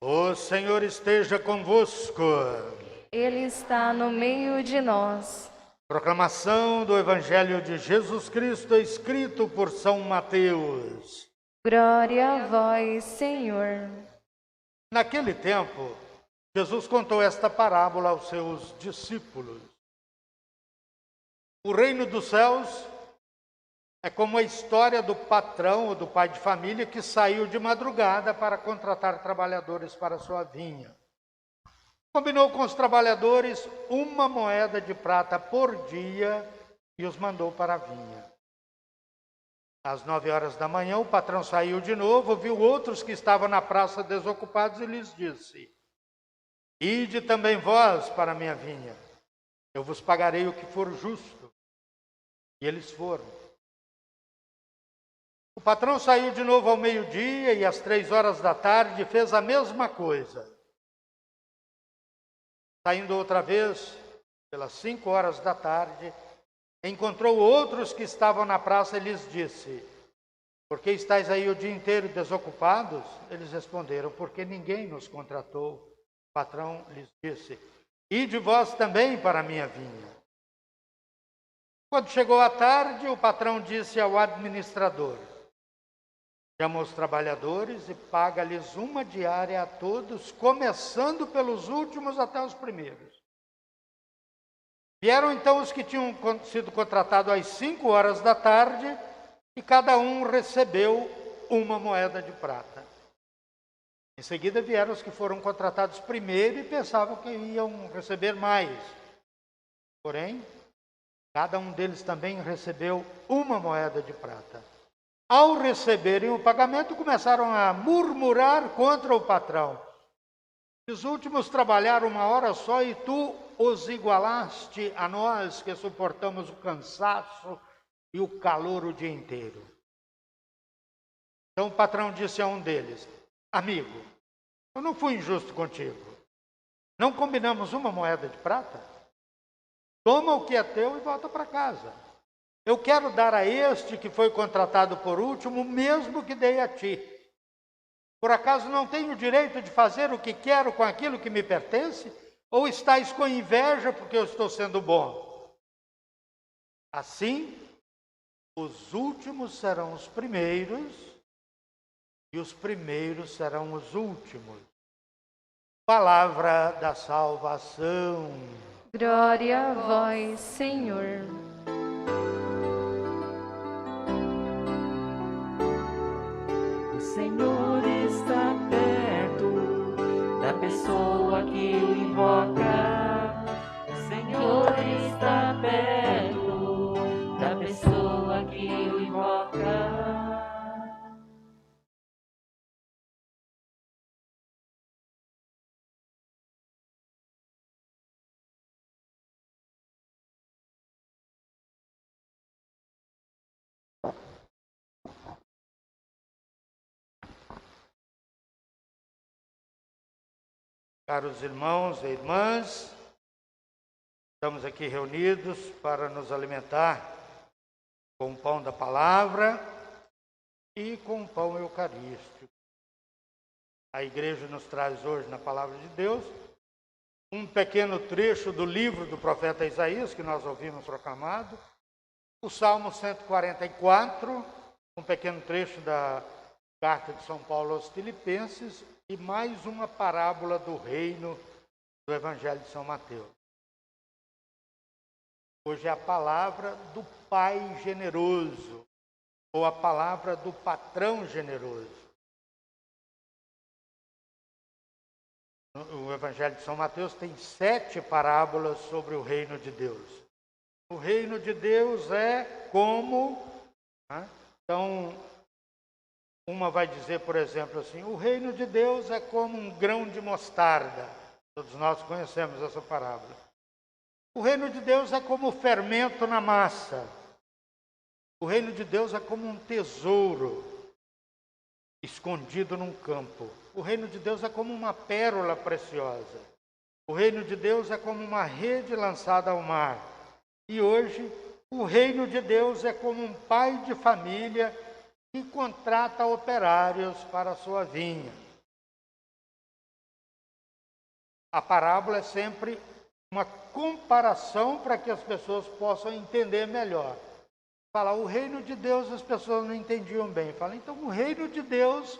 O Senhor esteja convosco. Ele está no meio de nós. Proclamação do Evangelho de Jesus Cristo, escrito por São Mateus. Glória a vós, Senhor. Naquele tempo, Jesus contou esta parábola aos seus discípulos. O reino dos céus é como a história do patrão ou do pai de família que saiu de madrugada para contratar trabalhadores para a sua vinha. Combinou com os trabalhadores 1 moeda de prata por dia e os mandou para a vinha. Às 9 horas da manhã, o patrão saiu de novo, viu outros que estavam na praça desocupados e lhes disse: Ide também vós para a minha vinha, eu vos pagarei o que for justo. E eles foram. O patrão saiu de novo ao meio-dia e às 3 horas da tarde fez a mesma coisa. Saindo outra vez, pelas 5 horas da tarde, encontrou outros que estavam na praça e lhes disse: Por que estáis aí o dia inteiro desocupados? Eles responderam: Porque ninguém nos contratou. O patrão lhes disse: Ide vós também para a minha vinha. Quando chegou a tarde, o patrão disse ao administrador: Chama os trabalhadores e paga-lhes 1 diária a todos, começando pelos últimos até os primeiros. Vieram então os que tinham sido contratados às 5 horas da tarde, e cada um recebeu 1 moeda de prata. Em seguida vieram os que foram contratados primeiro e pensavam que iam receber mais. Porém, cada um deles também recebeu 1 moeda de prata. Ao receberem o pagamento, começaram a murmurar contra o patrão. Os últimos trabalharam 1 hora só e tu os igualaste a nós que suportamos o cansaço e o calor o dia inteiro. Então o patrão disse a um deles: Amigo, eu não fui injusto contigo. Não combinamos 1 moeda de prata? Toma o que é teu e volta para casa. Eu quero dar a este que foi contratado por último o mesmo que dei a ti. Por acaso não tenho o direito de fazer o que quero com aquilo que me pertence? Ou estáis com inveja porque eu estou sendo bom? Assim, os últimos serão os primeiros e os primeiros serão os últimos. Palavra da salvação. Glória a vós, Senhor. O Senhor está perto da pessoa que o invoca. O Senhor está perto da pessoa que o invoca. Caros irmãos e irmãs, estamos aqui reunidos para nos alimentar com o pão da palavra e com o pão eucarístico. A igreja nos traz hoje na palavra de Deus um pequeno trecho do livro do profeta Isaías, que nós ouvimos proclamado, o Salmo 144, um pequeno trecho da carta de São Paulo aos Filipenses e mais uma parábola do reino do Evangelho de São Mateus. Hoje é a palavra do Pai generoso, ou a palavra do patrão generoso. O Evangelho de São Mateus tem 7 parábolas sobre o reino de Deus. O reino de Deus é como... Então, uma vai dizer, por exemplo, assim: o reino de Deus é como um grão de mostarda. Todos nós conhecemos essa parábola. O reino de Deus é como o fermento na massa. O reino de Deus é como um tesouro escondido num campo. O reino de Deus é como uma pérola preciosa. O reino de Deus é como uma rede lançada ao mar. E hoje, o reino de Deus é como um pai de família que contrata operários para a sua vinha. a parábola é sempre uma comparação para que as pessoas possam entender melhor. Fala, o reino de Deus as pessoas não entendiam bem. Fala, então o reino de Deus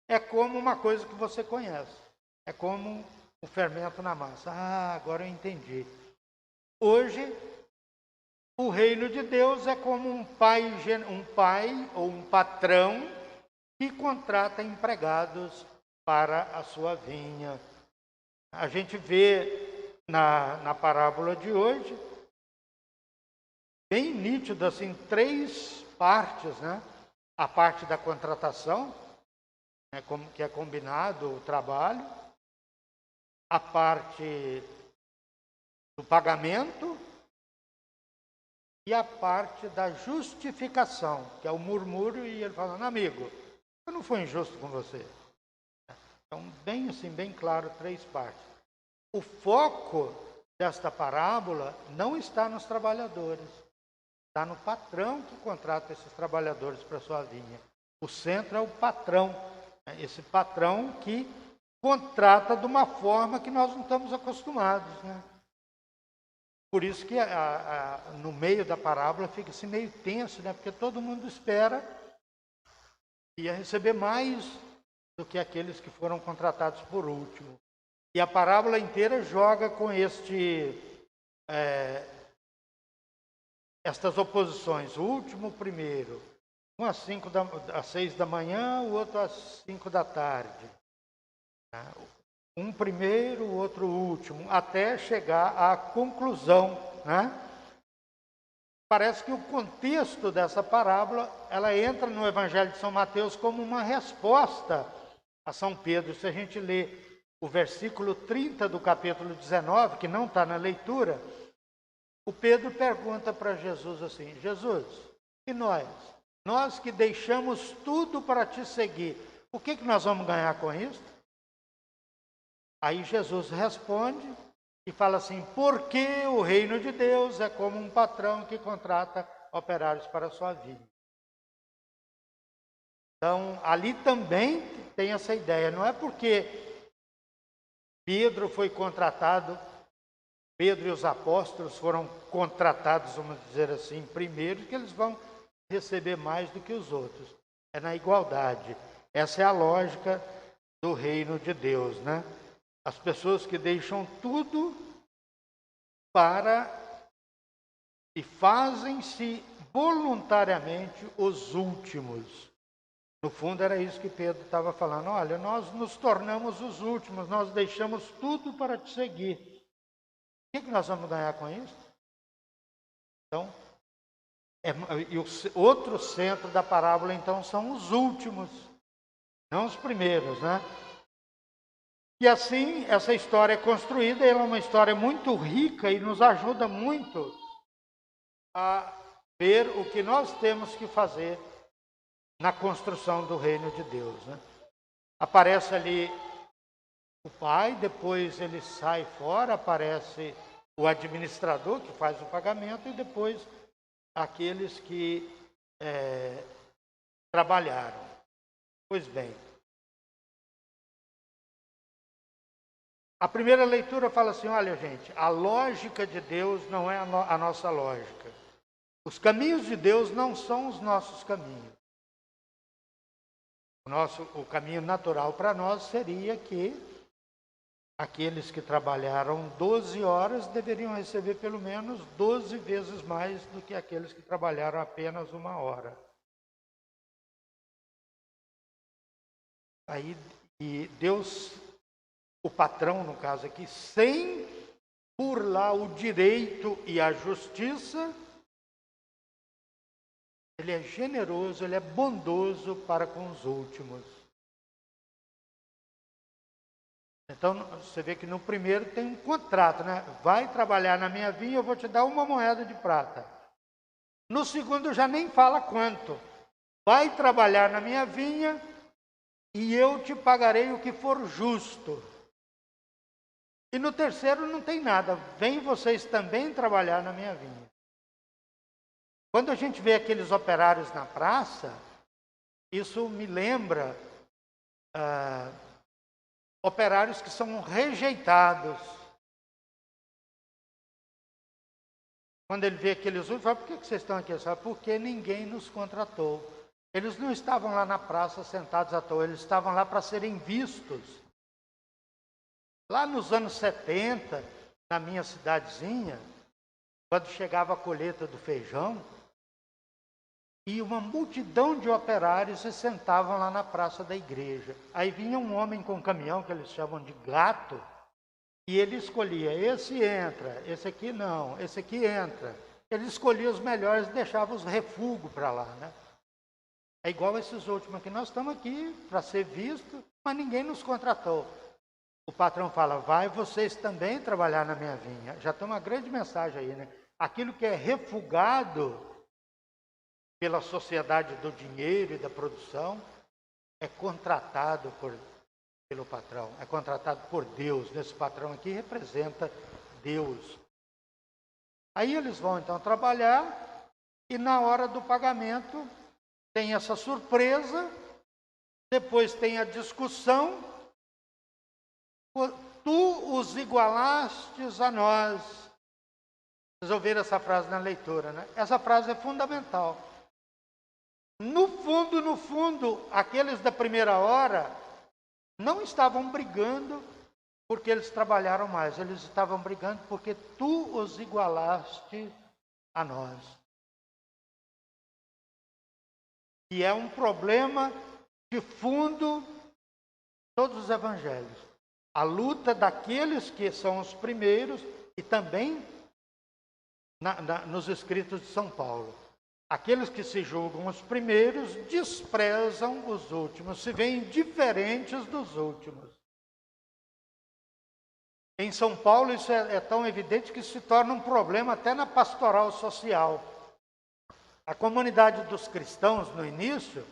é como uma coisa que você conhece. É como o fermento na massa. Ah, agora eu entendi. Hoje, o reino de Deus é como um pai ou um patrão que contrata empregados para a sua vinha. A gente vê na parábola de hoje, bem nítido, assim, 3 partes, né? A parte da contratação, né, como que é combinado o trabalho, a parte do pagamento e a parte da justificação, que é o murmúrio e ele falando, amigo, eu não fui injusto com você. Então, bem assim, bem claro, 3 partes. O foco desta parábola não está nos trabalhadores, está no patrão que contrata esses trabalhadores para a sua vinha. O centro é o patrão, né? Esse patrão que contrata de uma forma que nós não estamos acostumados, né? Por isso que no meio da parábola fica assim meio tenso, né? Porque todo mundo espera ia receber mais do que aqueles que foram contratados por último. E a parábola inteira joga com estas oposições. O último, o primeiro. Um às 6 da manhã, o outro às 5 da tarde. Um primeiro, o outro último, até chegar à conclusão, né? Parece que o contexto dessa parábola, ela entra no Evangelho de São Mateus como uma resposta a São Pedro. Se a gente lê o versículo 30 do capítulo 19, que não está na leitura, o Pedro pergunta para Jesus assim, Jesus, e nós? Nós que deixamos tudo para te seguir, o que nós vamos ganhar com isso? Aí Jesus responde e fala assim, porque o reino de Deus é como um patrão que contrata operários para a sua vida. Então, ali também tem essa ideia, não é porque Pedro foi contratado, Pedro e os apóstolos foram contratados, vamos dizer assim, primeiro, que eles vão receber mais do que os outros. É na igualdade. Essa é a lógica do reino de Deus, né? As pessoas que deixam tudo e fazem-se voluntariamente os últimos. No fundo era isso que Pedro estava falando. Olha, nós nos tornamos os últimos, nós deixamos tudo para te seguir. O que nós vamos ganhar com isso? Então, e o outro centro da parábola, então, são os últimos, não os primeiros, né? E assim, essa história é construída, ela é uma história muito rica e nos ajuda muito a ver o que nós temos que fazer na construção do reino de Deus, né? Aparece ali o pai, depois ele sai fora, aparece o administrador que faz o pagamento e depois aqueles que trabalharam. Pois bem, a primeira leitura fala assim, olha gente, a lógica de Deus não é a nossa lógica. Os caminhos de Deus não são os nossos caminhos. O caminho natural para nós seria que aqueles que trabalharam 12 horas deveriam receber pelo menos 12 vezes mais do que aqueles que trabalharam apenas 1 hora. Aí, e Deus, o patrão no caso aqui, sem burlar o direito e a justiça, ele é generoso, ele é bondoso para com os últimos. Então, você vê que no primeiro tem um contrato, né? Vai trabalhar na minha vinha, eu vou te dar 1 moeda de prata. No segundo já nem fala quanto. Vai trabalhar na minha vinha e eu te pagarei o que for justo. E no terceiro não tem nada. Vem vocês também trabalhar na minha vinha. Quando a gente vê aqueles operários na praça, isso me lembra operários que são rejeitados. Quando ele vê aqueles últimos, fala, por que vocês estão aqui? Ele fala, porque ninguém nos contratou. Eles não estavam lá na praça sentados à toa, eles estavam lá para serem vistos. Lá nos anos 70, na minha cidadezinha, quando chegava a colheita do feijão, e uma multidão de operários se sentavam lá na praça da igreja. Aí vinha um homem com um caminhão, que eles chamam de gato, e ele escolhia, esse entra, esse aqui não, esse aqui entra. Ele escolhia os melhores e deixava os refugos para lá, né? É igual esses últimos aqui, nós estamos aqui para ser vistos, mas ninguém nos contratou. O patrão fala, vai vocês também trabalhar na minha vinha. Já tem uma grande mensagem aí, né? Aquilo que é refugado pela sociedade do dinheiro e da produção é contratado pelo patrão, é contratado por Deus. Nesse patrão aqui representa Deus. Aí eles vão então trabalhar e na hora do pagamento tem essa surpresa, depois tem a discussão, tu os igualastes a nós. Vocês ouviram essa frase na leitura, né? Essa frase é fundamental. No fundo, aqueles da primeira hora não estavam brigando porque eles trabalharam mais, eles estavam brigando porque tu os igualaste a nós. E é um problema de fundo todos os evangelhos. A luta daqueles que são os primeiros e também nos escritos de São Paulo. Aqueles que se julgam os primeiros desprezam os últimos, se veem diferentes dos últimos. Em São Paulo isso é tão evidente que se torna um problema até na pastoral social. A comunidade dos cristãos, no início,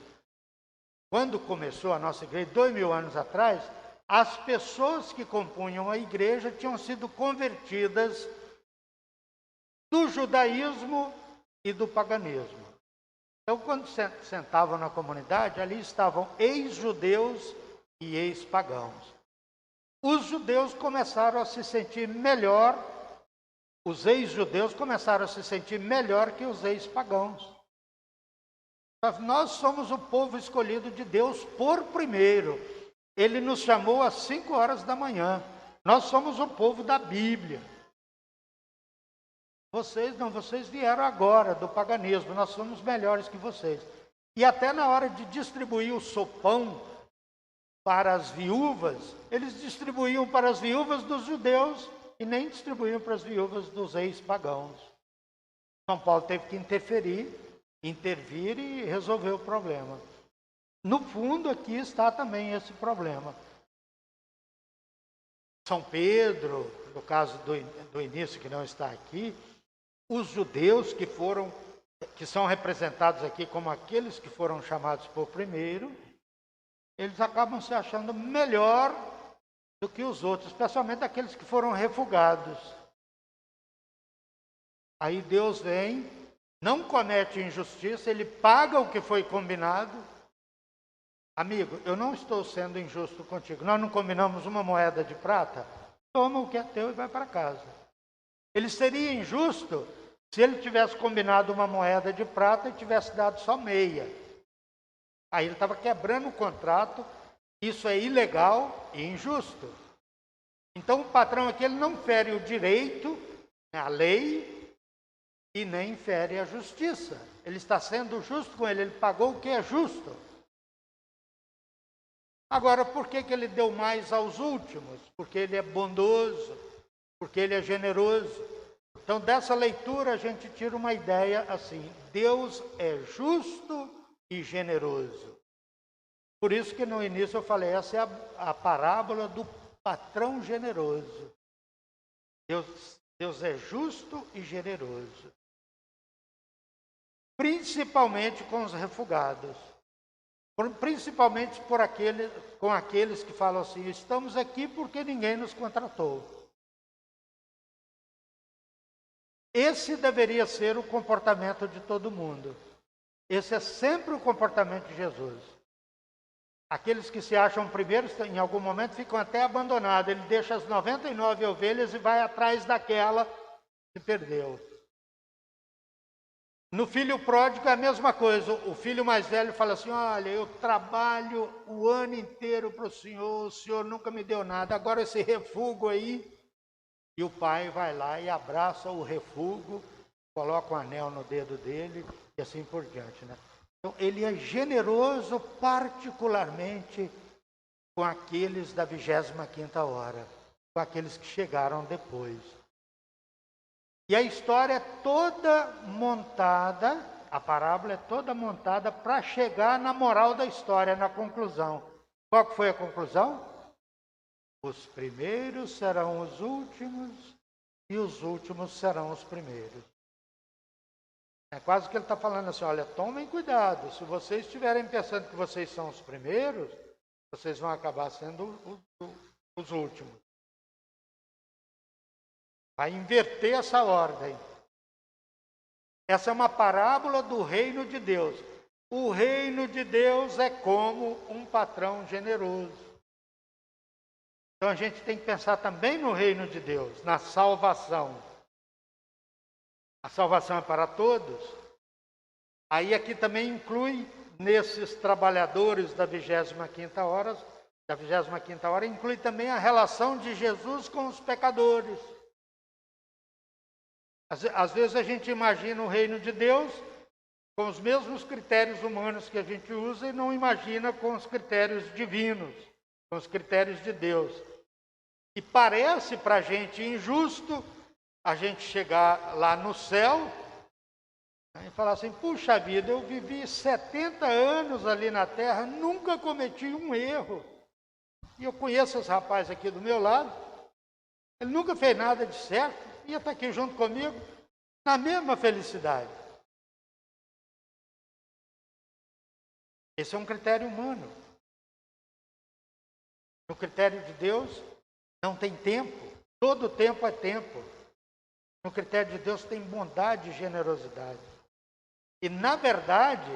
quando começou a nossa igreja, 2000 anos atrás, as pessoas que compunham a igreja tinham sido convertidas do judaísmo e do paganismo. Então, quando sentavam na comunidade, ali estavam ex-judeus e ex-pagãos. Os judeus começaram a se sentir melhor, os ex-judeus começaram a se sentir melhor que os ex-pagãos. Nós somos o povo escolhido de Deus por primeiro. Ele nos chamou às 5 horas da manhã. Nós somos o povo da Bíblia. Vocês não, vocês vieram agora do paganismo, nós somos melhores que vocês. E até na hora de distribuir o sopão para as viúvas, eles distribuíam para as viúvas dos judeus e nem distribuíam para as viúvas dos ex-pagãos. São Paulo teve que intervir e resolver o problema. No fundo, aqui está também esse problema. São Pedro, no caso do início que não está aqui, os judeus que são representados aqui como aqueles que foram chamados por primeiro, eles acabam se achando melhor do que os outros, especialmente aqueles que foram refugados. Aí Deus vem, não comete injustiça, ele paga o que foi combinado. Amigo, eu não estou sendo injusto contigo, nós não combinamos uma moeda de prata? Toma o que é teu e vai para casa. Ele seria injusto se ele tivesse combinado uma moeda de prata e tivesse dado só meia. Aí ele estava quebrando o contrato, isso é ilegal e injusto. Então o patrão aqui ele não fere o direito, a lei, e nem fere a justiça. Ele está sendo justo com ele pagou o que é justo. Agora, por que ele deu mais aos últimos? Porque ele é bondoso, porque ele é generoso. Então, dessa leitura, a gente tira uma ideia assim: Deus é justo e generoso. Por isso que no início eu falei, essa é a parábola do patrão generoso. Deus é justo e generoso. Principalmente com os refugados. Principalmente com aqueles que falam assim, estamos aqui porque ninguém nos contratou. Esse deveria ser o comportamento de todo mundo. Esse é sempre o comportamento de Jesus. Aqueles que se acham primeiros, em algum momento, ficam até abandonados. Ele deixa as 99 ovelhas e vai atrás daquela que perdeu. No filho pródigo é a mesma coisa. O filho mais velho fala assim: olha, eu trabalho o ano inteiro para o senhor nunca me deu nada, agora esse refúgio aí. E o pai vai lá e abraça o refúgio, coloca um anel no dedo dele e assim por diante, né? Então, ele é generoso particularmente com aqueles da 25ª hora, com aqueles que chegaram depois. E a história é toda montada, a parábola é toda montada para chegar na moral da história, na conclusão. Qual que foi a conclusão? Os primeiros serão os últimos e os últimos serão os primeiros. É quase que ele está falando assim: olha, tomem cuidado, se vocês estiverem pensando que vocês são os primeiros, vocês vão acabar sendo os últimos. Vai inverter essa ordem. Essa é uma parábola do reino de Deus. O reino de Deus é como um patrão generoso. Então a gente tem que pensar também no reino de Deus, na salvação. A salvação é para todos. Aí aqui também inclui, nesses trabalhadores da 25ª hora, inclui também a relação de Jesus com os pecadores. Às vezes a gente imagina o reino de Deus com os mesmos critérios humanos que a gente usa e não imagina com os critérios divinos, com os critérios de Deus. E parece para a gente injusto a gente chegar lá no céu e falar assim: puxa vida, eu vivi 70 anos ali na terra, nunca cometi um erro. E eu conheço esse rapaz aqui do meu lado, ele nunca fez nada de certo, ia estar aqui junto comigo, na mesma felicidade. Esse é um critério humano. No critério de Deus, não tem tempo, todo tempo é tempo. No critério de Deus tem bondade e generosidade. E, na verdade,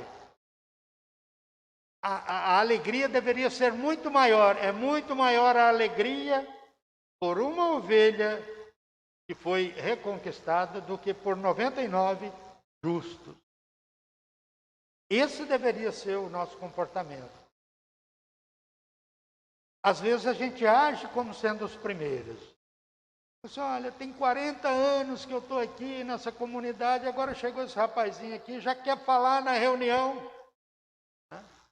a alegria deveria ser muito maior. É muito maior a alegria por uma ovelha que foi reconquistada do que por 99 justos. Esse deveria ser o nosso comportamento. Às vezes a gente age como sendo os primeiros. Você, olha, tem 40 anos que eu estou aqui nessa comunidade, agora chegou esse rapazinho aqui, já quer falar na reunião.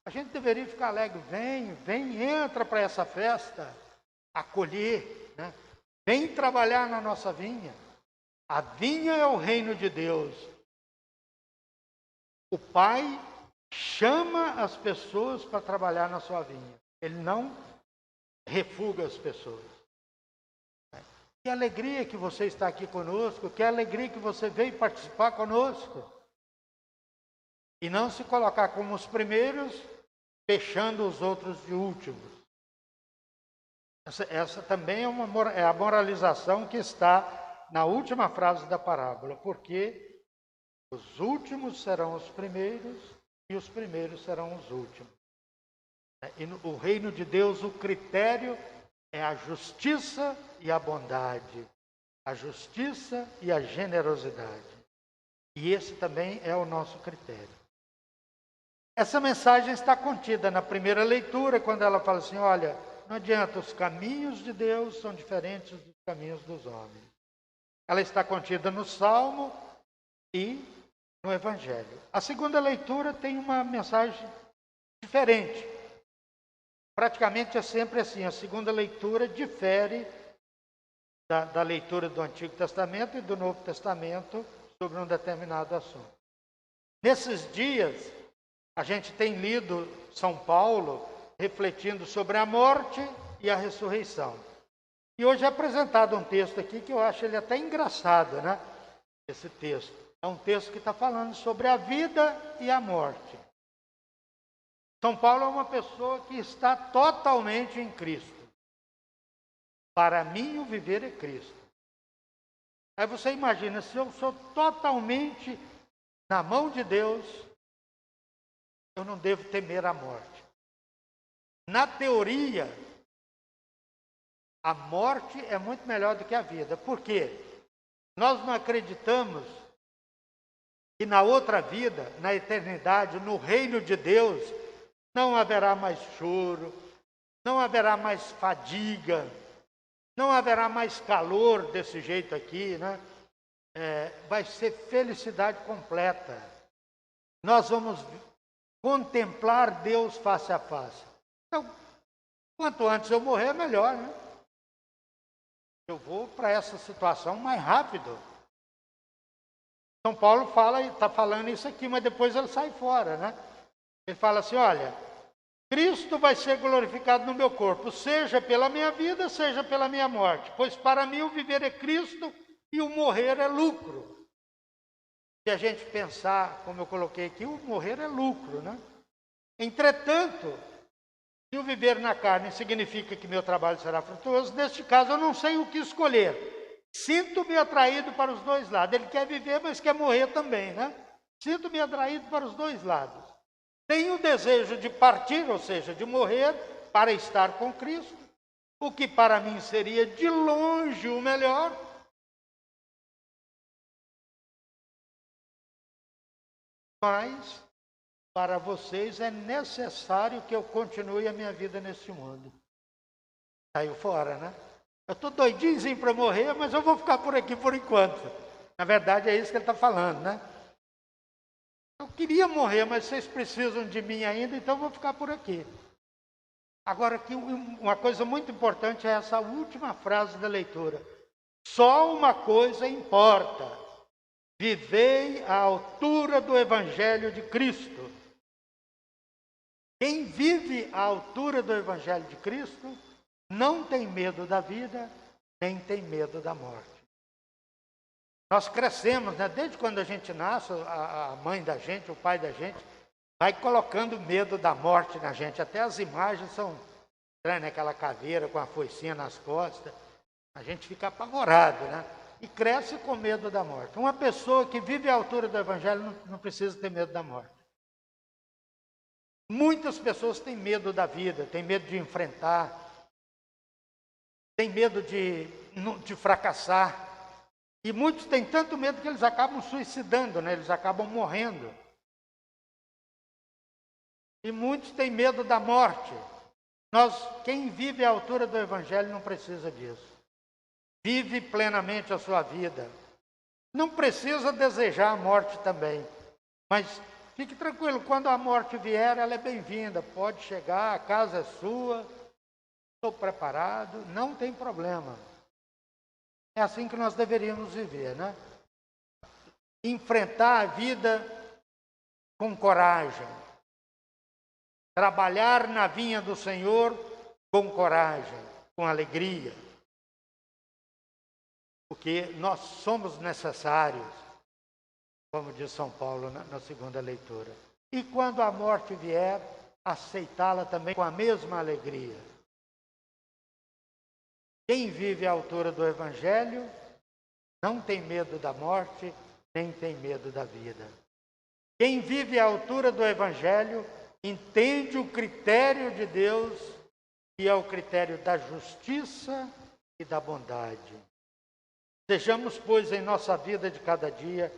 A gente deveria ficar alegre: vem, entra para essa festa, acolher, né? Vem trabalhar na nossa vinha. A vinha é o reino de Deus. O Pai chama as pessoas para trabalhar na sua vinha. Ele não refuga as pessoas. Que alegria que você está aqui conosco, que alegria que você veio participar conosco. E não se colocar como os primeiros, fechando os outros de últimos. Essa também é a moralização que está na última frase da parábola, porque os últimos serão os primeiros e os primeiros serão os últimos. E no reino de Deus, o critério é a justiça e a bondade, a justiça e a generosidade. E esse também é o nosso critério. Essa mensagem está contida na primeira leitura, quando ela fala assim: olha, não adianta, os caminhos de Deus são diferentes dos caminhos dos homens. Ela está contida no Salmo e no Evangelho. A segunda leitura tem uma mensagem diferente. Praticamente é sempre assim: a segunda leitura difere da leitura do Antigo Testamento e do Novo Testamento sobre um determinado assunto. Nesses dias, a gente tem lido São Paulo refletindo sobre a morte e a ressurreição. E hoje é apresentado um texto aqui que eu acho ele até engraçado, né? Esse texto. É um texto que está falando sobre a vida e a morte. São Paulo é uma pessoa que está totalmente em Cristo. Para mim, o viver é Cristo. Aí você imagina, se eu sou totalmente na mão de Deus, eu não devo temer a morte. Na teoria, a morte é muito melhor do que a vida. Por quê? Nós não acreditamos que na outra vida, na eternidade, no reino de Deus, não haverá mais choro, não haverá mais fadiga, não haverá mais calor desse jeito aqui, né? Vai ser felicidade completa. Nós vamos contemplar Deus face a face. Então, quanto antes eu morrer, melhor, né? Eu vou para essa situação mais rápido. São Paulo está falando isso aqui, mas depois ele sai fora, né? Ele fala assim, olha, Cristo vai ser glorificado no meu corpo, seja pela minha vida, seja pela minha morte. Pois para mim o viver é Cristo e o morrer é lucro. Se a gente pensar, como eu coloquei aqui, o morrer é lucro, né? Entretanto, se o viver na carne significa que meu trabalho será frutuoso, neste caso eu não sei o que escolher. Sinto-me atraído para os dois lados. Ele quer viver, mas quer morrer também, né? Sinto-me atraído para os dois lados. Tenho o desejo de partir, ou seja, de morrer, para estar com Cristo, o que para mim seria de longe o melhor. Mas, para vocês, é necessário que eu continue a minha vida nesse mundo. Saiu fora, né? Eu estou doidinho para morrer, mas eu vou ficar por aqui por enquanto. Na verdade, é isso que ele está falando, né? Eu queria morrer, mas vocês precisam de mim ainda, então eu vou ficar por aqui. Agora, aqui, uma coisa muito importante é essa última frase da leitura. Só uma coisa importa. Vivei à altura do Evangelho de Cristo. Quem vive à altura do Evangelho de Cristo não tem medo da vida, nem tem medo da morte. Nós crescemos, né? Desde quando a gente nasce, a mãe da gente, o pai da gente, vai colocando medo da morte na gente. Até as imagens são estranhas, né? Aquela caveira com a foicinha nas costas. A gente fica apavorado, né? E cresce com medo da morte. Uma pessoa que vive à altura do Evangelho não precisa ter medo da morte. Muitas pessoas têm medo da vida, têm medo de enfrentar, têm medo de fracassar. E muitos têm tanto medo que eles acabam suicidando, né? Eles acabam morrendo. E muitos têm medo da morte. Quem vive à altura do Evangelho não precisa disso. Vive plenamente a sua vida. Não precisa desejar a morte também. Mas fique tranquilo, quando a morte vier, ela é bem-vinda. Pode chegar, a casa é sua. Estou preparado, não tem problema. É assim que nós deveríamos viver, né? Enfrentar a vida com coragem. Trabalhar na vinha do Senhor com coragem, com alegria. Porque nós somos necessários, como diz São Paulo na segunda leitura. E quando a morte vier, aceitá-la também com a mesma alegria. Quem vive à altura do Evangelho não tem medo da morte, nem tem medo da vida. Quem vive à altura do Evangelho entende o critério de Deus, que é o critério da justiça e da bondade. Sejamos, pois, em nossa vida de cada dia,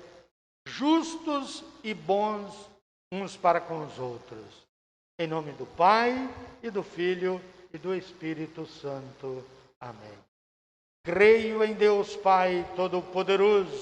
justos e bons uns para com os outros. Em nome do Pai, e do Filho, e do Espírito Santo. Amém. Creio em Deus Pai Todo-Poderoso,